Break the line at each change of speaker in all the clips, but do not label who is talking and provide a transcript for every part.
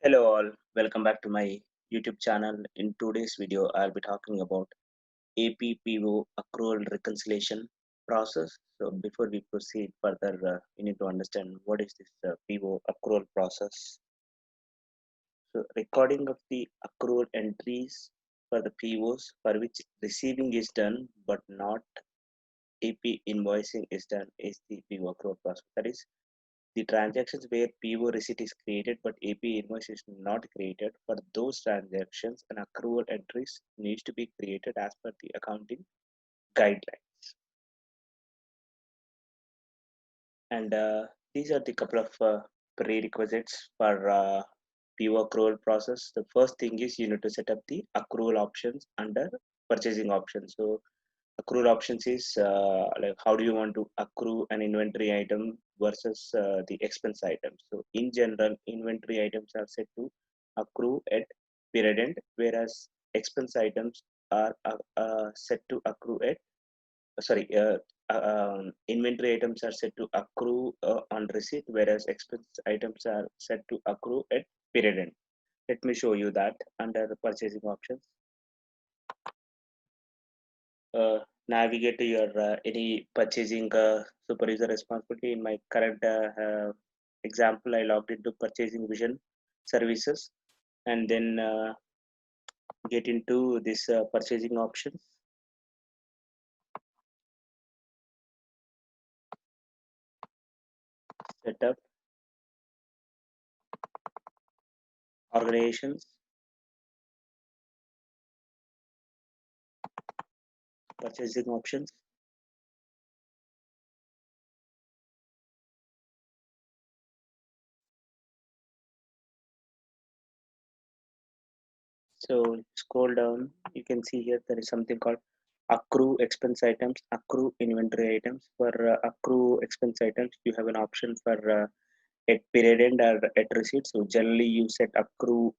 Hello all, welcome back to my YouTube channel. In today's video, I'll be talking about APPO accrual reconciliation process. So before we proceed further, we need to understand what is this PO accrual process. So recording of the accrual entries for the POs for which receiving is done but not AP invoicing is done is the PO accrual process. That is the transactions where PO receipt is created but AP invoice is not created, for those transactions, an accrual entries needs to be created as per the accounting guidelines. And these are the couple of prerequisites for PO accrual process. The first thing is you need to set up the accrual options under purchasing options. So accrual options is like how do you want to accrue an inventory item versus the expense item. So in general, inventory items are set to accrue at period end, whereas expense items are set to accrue at sorry inventory items are set to accrue on receipt, whereas expense items are set to accrue at period end. Let me show you that under the purchasing options. uh, Navigate to your any purchasing super user responsibility. In my current example, I logged into purchasing vision services and then get into this purchasing options, setup, organizations, purchasing options. So scroll down, you can see here there is something called accrue expense items, accrue inventory items. For accrue expense items, you have an option for at period end or at receipt. So generally you set accrue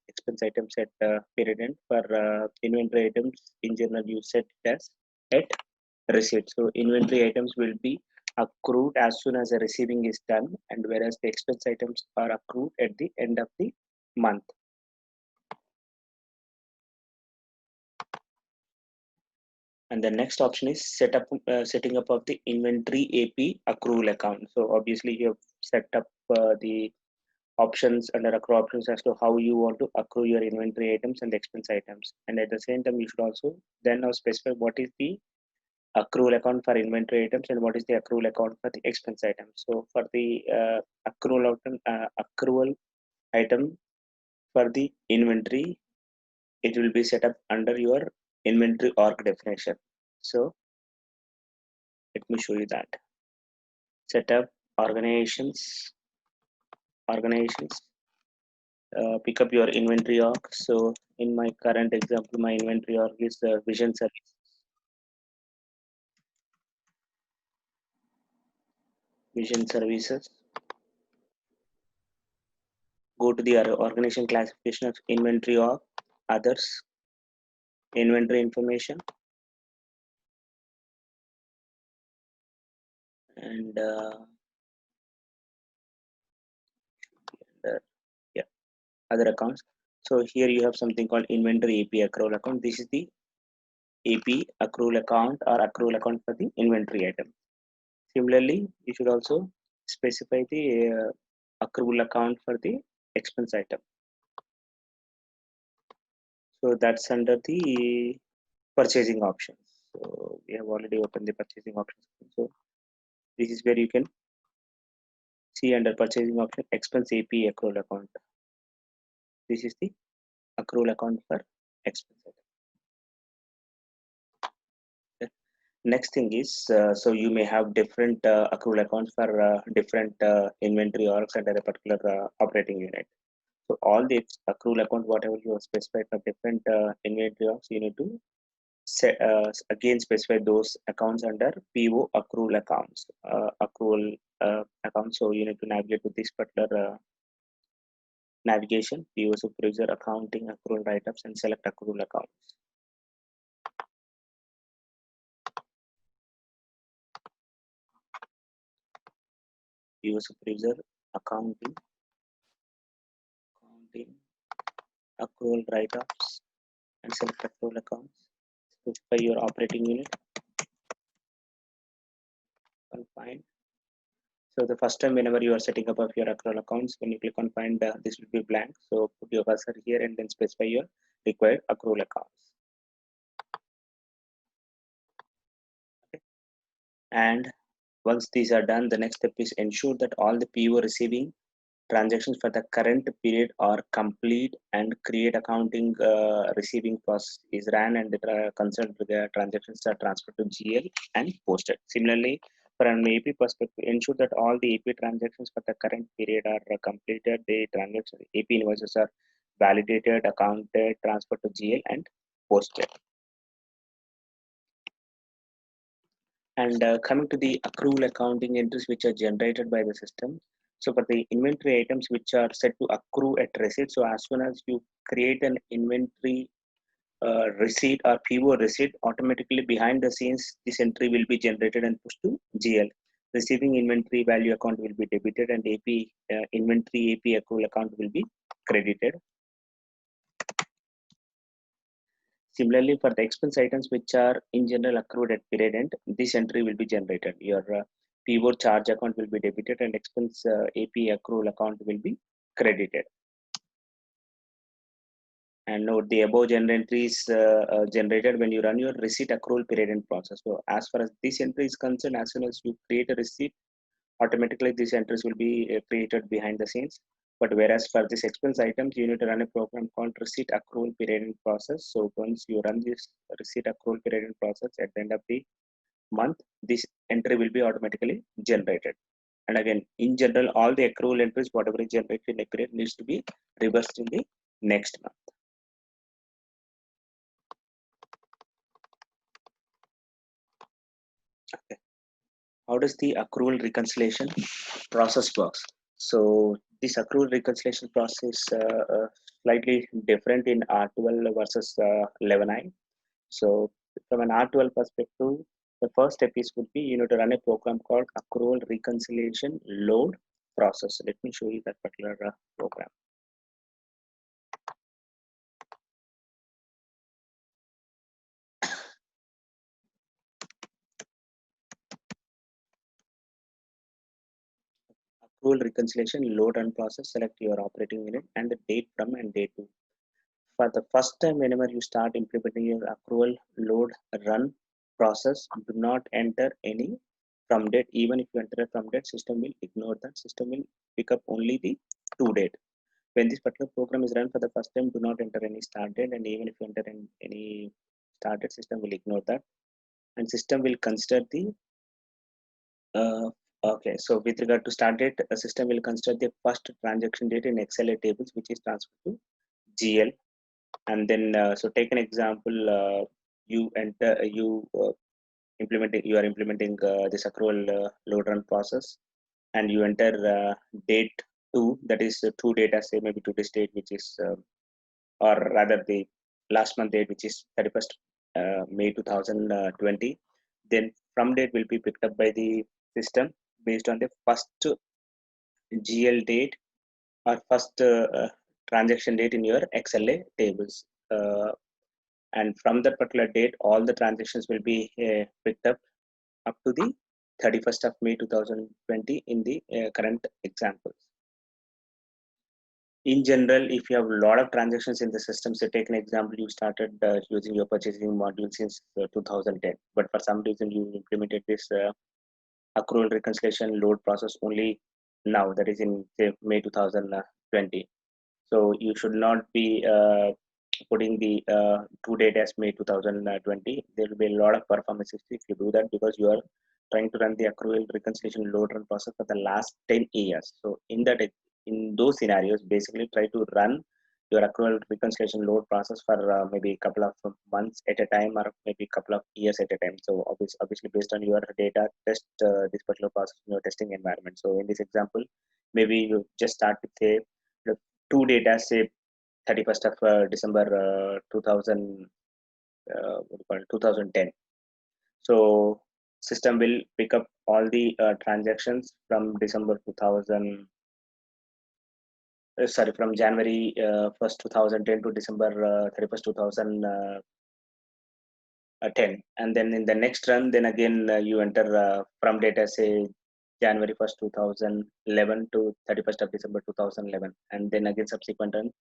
expense items at period end. For inventory items, in general you set it as at receipt. So inventory items will be accrued as soon as the receiving is done, and whereas the expense items are accrued at the end of the month. And the next option is setting up of the inventory AP accrual account. So obviously you have set up the options under accrue options as to how you want to accrue your inventory items and expense items. And at the same time, you should also then now specify what is the accrual account for inventory items and what is the accrual account for the expense items. So for the accrual item for the inventory, it will be set up under your inventory org definition. So let me show you that. Setup, organizations, pick up your inventory org. So in my current example, my inventory org is vision service. Vision services. Go to the organization classification of inventory org, others, inventory information, and uh, yeah, other accounts. So here you have something called inventory AP accrual account. This is the AP accrual account or accrual account for the inventory item. Similarly, you should also specify the accrual account for the expense item. So that's under the purchasing options. So we have already opened the purchasing options. So this is where you can see under purchasing option expense AP accrual account. This is the accrual account for expense item. Next thing is, so you may have different accrual accounts for different inventory orgs under a particular operating unit. So all the accrual account, whatever you have specified for different inventory orgs, you need to set, again specify those accounts under PO accrual accounts, accrual accounts. So you need to navigate to this particular navigation, PO supervisor, accounting, accrual write-ups, and select accrual accounts. PO supervisor, accounting, accounting, accrual write-offs, and select accrual accounts. Specify your operating unit. Confine. So the first time whenever you are setting up of your accrual accounts, when you click on find, this will be blank. So put your cursor here and then specify your required accrual accounts. Okay. And once these are done, the next step is ensure that all the PO receiving transactions for the current period are complete and create accounting receiving process is ran and the concerned with the transactions are transferred to GL and posted. Similarly, for an AP perspective, ensure that all the AP transactions for the current period are completed. The transaction AP invoices are validated, accounted, transferred to GL and posted. And coming to the accrual accounting entries which are generated by the system. So for the inventory items which are set to accrue at receipt, so as soon as you create an inventory receipt or PO receipt, automatically behind the scenes, this entry will be generated and pushed to GL. Receiving inventory value account will be debited and AP inventory AP accrual account will be credited. Similarly, for the expense items which are in general accrued at period end, this entry will be generated. Your PO charge account will be debited and expense AP accrual account will be credited. And note the above general entry is generated when you run your receipt accrual period end process. So as far as this entry is concerned, as soon as you create a receipt, automatically these entries will be created behind the scenes. But whereas for this expense items, you need to run a program called receipt accrual period end process. So once you run this receipt accrual period end process at the end of the month, this entry will be automatically generated. And again, in general, all the accrual entries, whatever is generated in a period, needs to be reversed in the next month. Okay. How does the accrual reconciliation process works? So this accrual reconciliation process slightly different in R12 versus 11i. So from an R12 perspective, the first step is would be you know to run a program called accrual reconciliation load process. Let me show you that particular program. Accrual reconciliation load and process. Select your operating unit and the date from and date to. For the first time, whenever you start implementing your accrual load run process, do not enter any from date. Even if you enter a from date, system will ignore that. System will pick up only the to date. When this particular program is run for the first time, do not enter any start date, and even if you enter in any start date, system will ignore that, and system will consider the okay. So with regard to start date, the system will consider the first transaction date in XLA tables, which is transferred to GL. And then so take an example, you enter you are implementing this accrual load run process, and you enter date 2, that is 2 data, say maybe today's date, which is or rather the last month date, which is 31st May 2020. Then from date will be picked up by the system based on the first GL date or first transaction date in your XLA tables. And from that particular date, all the transactions will be picked up to the 31st of May 2020 in the current examples. In general, if you have a lot of transactions in the system, say take an example, you started using your purchasing module since 2010, but for some reason you implemented this accrual reconciliation load process only now, that is in say May 2020. So you should not be putting the due date as May 2020. There will be a lot of performance if you do that, because you are trying to run the accrual reconciliation load run process for the last 10 years. So in those scenarios, basically try to run your accrual reconciliation load process for maybe a couple of months at a time, or maybe a couple of years at a time. So obviously based on your data, test this particular process in your testing environment. So in this example, maybe you just start with say the two data, say 31st of December 2000, what do you call it, 2010. So system will pick up all the transactions from December 2000 sorry, from January 1st, 2010 to December 31st, 2010. And then in the next run, then again you enter from data, say January 1st, 2011 to 31st of December 2011. And then again subsequent run,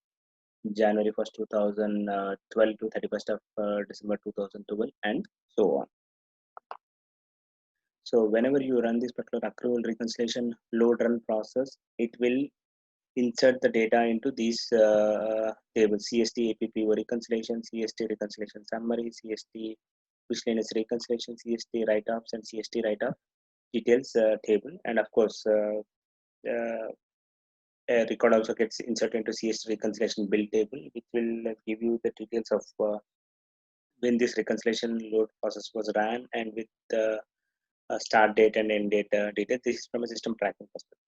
January 1st, 2012 to 31st of December 2012, and so on. So whenever you run this particular accrual reconciliation load run process, it will insert the data into these tables: CST APPO reconciliation, CST reconciliation summary, CST miscellaneous reconciliation, CST write-offs, and CST write-off details table. And of course, uh, a record also gets inserted into CST reconciliation bill table, which will give you the details of when this reconciliation load process was ran, and with the start date and end date data. This is from a system tracking perspective.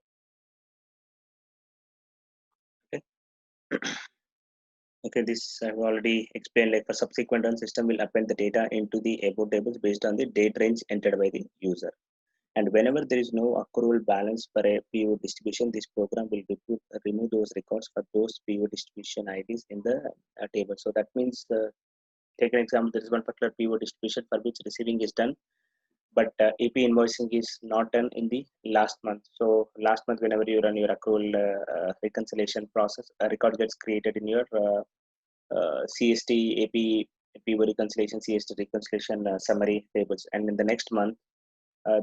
Okay. Okay, this I've already explained. Like, for subsequent run, system will append the data into the above tables based on the date range entered by the user. And whenever there is no accrual balance for a PO distribution, this program will remove those records for those PO distribution IDs in the table. So that means, take an example, there is one particular PO distribution for which receiving is done, but AP invoicing is not done in the last month. So last month, whenever you run your accrual reconciliation process, a record gets created in your CST AP PO reconciliation, CST reconciliation summary tables, and in the next month,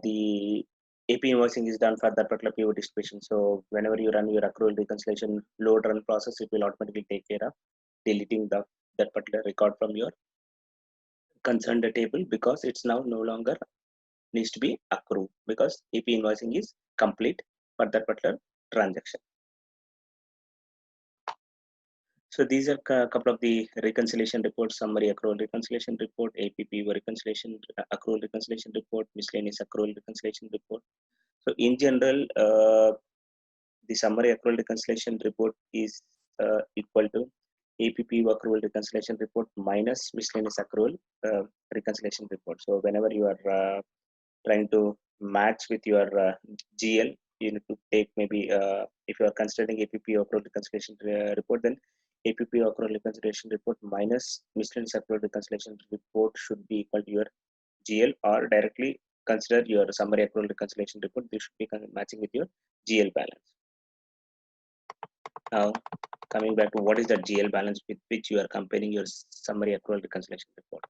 the AP invoicing is done for that particular PO distribution. So whenever you run your accrual reconciliation load run process, it will automatically take care of deleting that particular record from your concerned table, because it's now no longer needs to be accrued, because AP invoicing is complete for that particular transaction. So these are a couple of the reconciliation reports: summary accrual reconciliation report, APPO reconciliation accrual reconciliation report, miscellaneous accrual reconciliation report. So in general, the summary accrual reconciliation report is equal to APPO accrual reconciliation report minus miscellaneous accrual reconciliation report. So whenever you are trying to match with your GL, you need to take maybe, if you are considering APPO accrual reconciliation report, then APPO accrual reconciliation report minus miscellaneous accrual reconciliation report should be equal to your GL, or directly consider your summary accrual reconciliation report. This should be matching with your GL balance. Now, coming back to what is the GL balance with which you are comparing your summary accrual reconciliation report.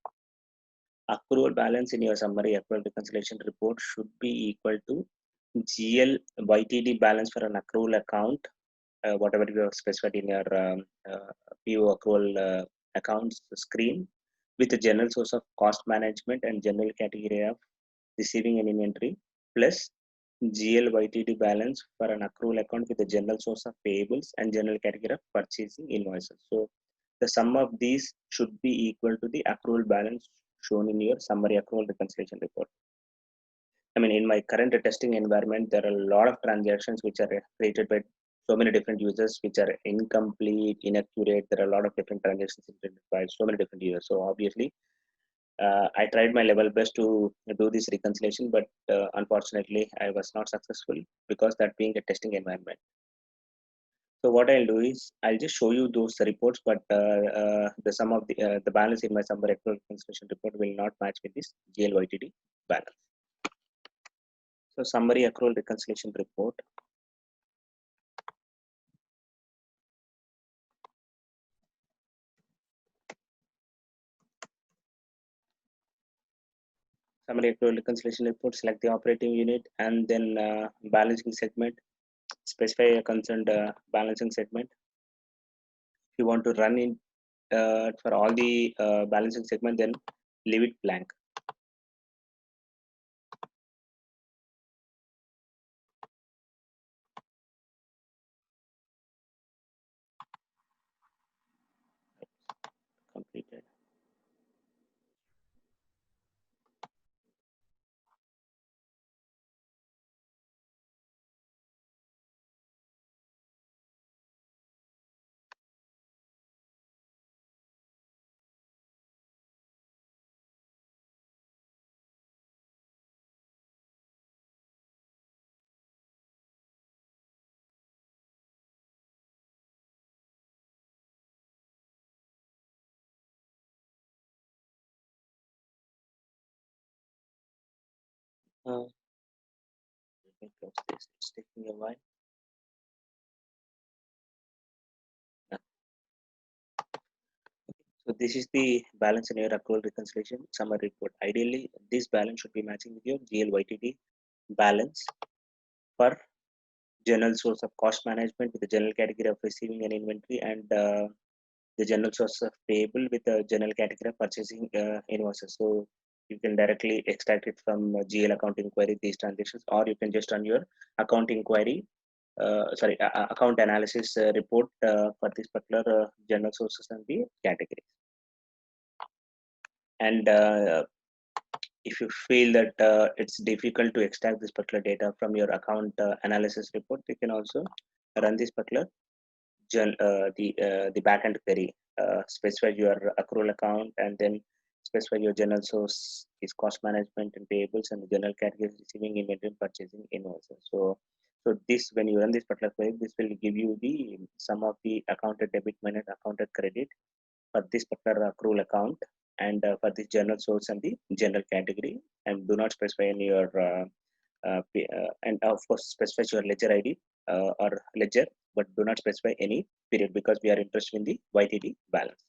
Accrual balance in your summary accrual reconciliation report should be equal to GL YTD balance for an accrual account, whatever you have specified in your PO accrual accounts screen, with a general source of cost management and general category of receiving an inventory, plus GL YTD balance for an accrual account with a general source of payables and general category of purchasing invoices. So the sum of these should be equal to the accrual balance shown in your summary accrual reconciliation report. I mean, in my current testing environment, there are a lot of transactions which are created by so many different users, which are incomplete, inaccurate. There are a lot of different transactions created by so many different users. So obviously, I tried my level best to do this reconciliation, but unfortunately, I was not successful, because that being a testing environment. So what I'll do is I'll just show you those reports, but the sum of the balance in my summary accrual reconciliation report will not match with this GLYTD balance. So summary accrual reconciliation report. Summary accrual reconciliation report. Select the operating unit, and then balancing segment. Specify a concerned balancing segment. If you want to run in for all the balancing segment, then leave it blank. Completed. Uh, Let me close this. It's taking a while. Uh, So this is the balance and error accrual reconciliation summary report. Ideally, this balance should be matching with your GL balance for general source of cost management with the general category of receiving and inventory, and the general source of payable with the general category of purchasing invoices. So you can directly extract it from GL account inquiry these transactions, or you can just run your account inquiry account analysis report for this particular general sources and the categories. And if you feel that it's difficult to extract this particular data from your account analysis report, you can also run this particular the backend query. Specify your accrual account and then specify your general source is cost management and payables, and the general category is receiving inventory and purchasing invoices. So this, when you run this particular query, this will give you the sum of the accounted debit minus accounted credit for this particular accrual account, and for this general source and the general category, and do not specify in your and of course specify your ledger ID or ledger, but do not specify any period because we are interested in the YTD balance.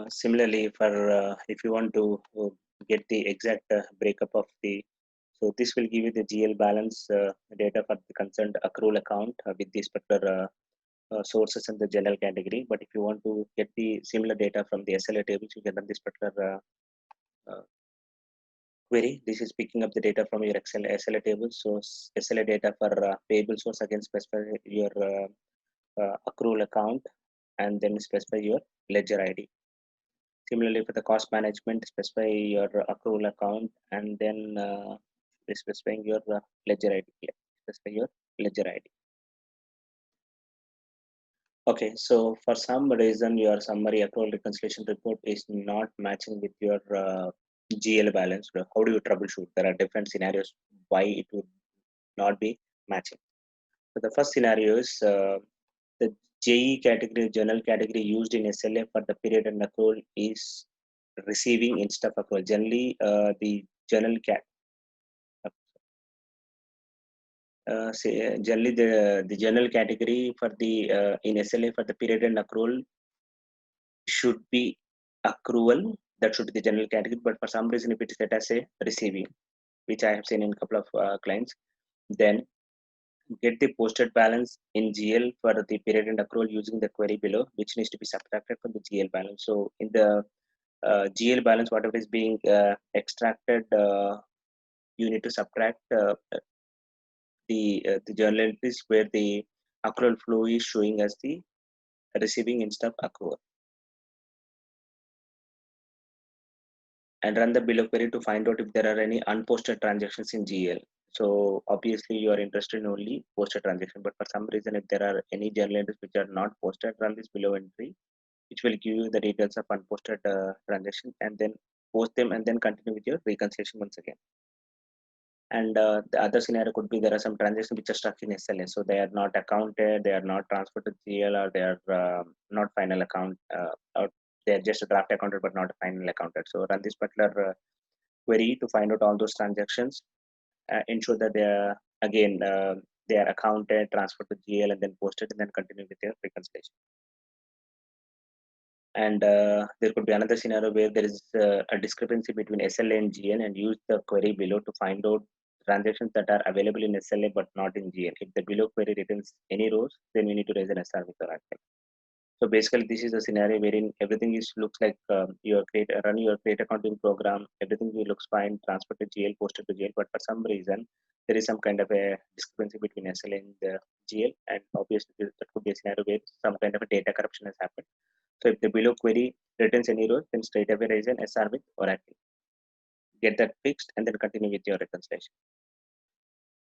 Similarly, for if you want to get the exact breakup of the, so this will give you the GL balance data for the concerned accrual account with this particular sources in the general category. But if you want to get the similar data from the SLA tables, you can run this particular query. This is picking up the data from your Excel SLA table. So SLA data for payable source, again specify your accrual account and then specify your ledger ID. Similarly, for the cost management, specify your accrual account and then specifying your ledger ID. Yeah, specify your ledger ID. Okay, so for some reason your summary accrual reconciliation report is not matching with your GL balance. How do you troubleshoot? There are different scenarios why it would not be matching. So the first scenario is the JE category, general category used in SLA for the period and accrual is receiving instead of accrual. Generally, the general cat generally the general category for the in SLA for the period and accrual should be accrual. That should be the general category, but for some reason if it is set as a receiving, which I have seen in a couple of clients, then get the posted balance in GL for the period and accrual using the query below, which needs to be subtracted from the GL balance. So in the GL balance, whatever is being extracted, you need to subtract the journal entries where the accrual flow is showing as the receiving instead of accrual, and run the below query to find out if there are any unposted transactions in GL. So obviously you are interested in only posted transaction, but for some reason if there are any journal entries which are not posted, run this below entry, which will give you the details of unposted transaction, and then post them and then continue with your reconciliation once again. And the other scenario could be there are some transactions which are stuck in SLA, so they are not accounted, they are not transferred to GL, or they are not final account, or they are just a draft accounted but not a final accounted. So run this particular query to find out all those transactions, ensure that they are again they are accounted, transferred to GL, and then posted, and then continue with their reconciliation. And there could be another scenario where there is a discrepancy between SLA and GL, and use the query below to find out transactions that are available in SLA but not in GL. If the below query returns any rows, then we need to raise an SR with Oracle. So basically, this is a scenario wherein everything is looks like you run your create accounting program, everything looks fine, transferred to GL, posted to GL, but for some reason there is some kind of a discrepancy between SLA and the GL, and obviously that could be a scenario where some kind of a data corruption has happened. So if the below query returns any rows, then straight away raise an SR with Oracle. Get that fixed and then continue with your reconciliation.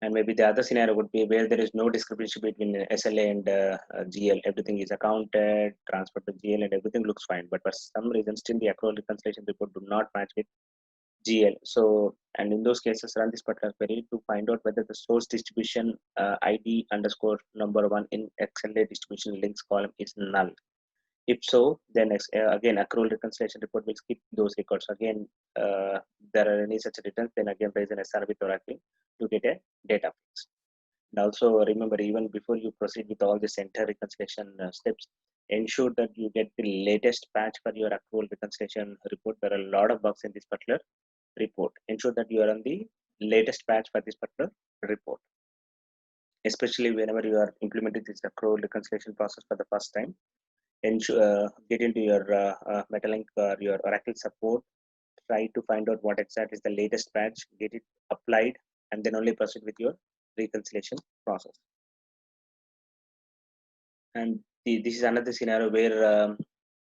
And maybe the other scenario would be where there is no discrepancy between SLA and GL. Everything is accounted, transferred to GL, and everything looks fine. But for some reason, still the accrual reconciliation report do not match with GL. So, and in those cases, run this particular query to find out whether the source distribution ID underscore number one in XLA distribution links column is null. If so, then again accrual reconciliation report will skip those records. Again, there are any such returns, then again raise an SR with Oracle to get a data fix. And also remember, even before you proceed with all the center reconciliation steps, ensure that you get the latest patch for your accrual reconciliation report. There are a lot of bugs in this particular report. Ensure that you are on the latest patch for this particular report, especially whenever you are implementing this accrual reconciliation process for the first time. Ensure get into your Metalink or your Oracle support. Try to find out what exactly is the latest patch, get it applied, and then only proceed with your reconciliation process. And this is another scenario where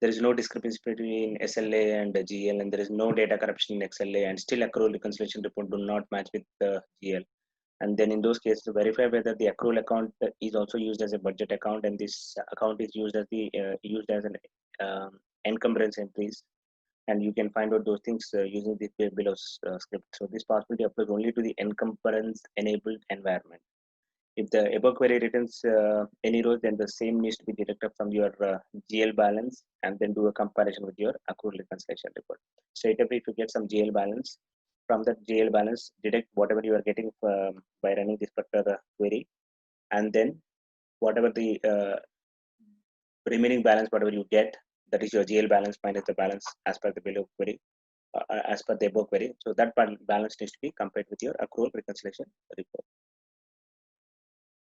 there is no discrepancy between SLA and GL, and there is no data corruption in XLA, and still accrual reconciliation report do not match with the GL. And then in those cases, to verify whether the accrual account is also used as a budget account, and this account is used as the used as an encumbrance entries, and you can find out those things using the below script. So this possibility applies only to the encumbrance enabled environment. If the above query returns any rows, then the same needs to be deducted from your GL balance and then do a comparison with your accrual reconciliation report. Straight up, if you get some GL balance, from that GL balance, deduct whatever you are getting by running this particular query, and then whatever the remaining balance, whatever you get, that is your GL balance minus the balance as per the below query, as per the above query. So that balance needs to be compared with your accrual reconciliation report.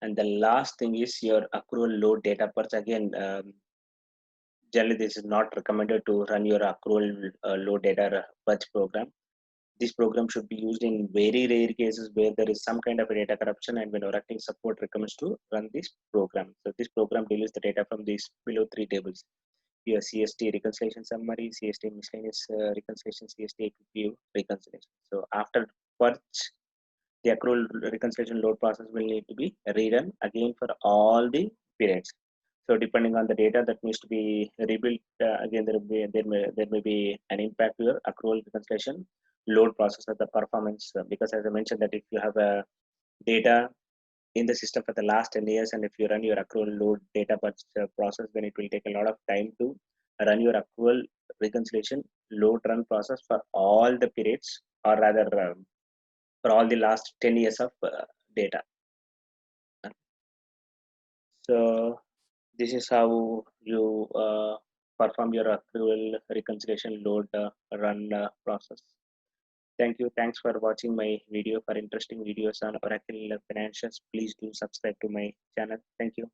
And the last thing is your accrual load data parts. Again, generally this is not recommended to run your accrual load data purge program. This program should be used in very rare cases where there is some kind of a data corruption, and when Oracle support recommends to run this program. So this program deletes the data from these below three tables: your CST reconciliation summary, CST miscellaneous reconciliation, CST view reconciliation. So after purge, the accrual reconciliation load process will need to be rerun again for all the periods. So depending on the data that needs to be rebuilt, again there may be an impact to your accrual reconciliation load process of the performance, because as I mentioned that if you have a data in the system for the last 10 years, and if you run your accrual load data process, then it will take a lot of time to run your accrual reconciliation load run process for all the periods, or rather for all the last 10 years of data. So this is how you perform your accrual reconciliation load run process. Thank you. Thanks for watching my video. For interesting videos on Oracle Financials, please do subscribe to my channel. Thank you.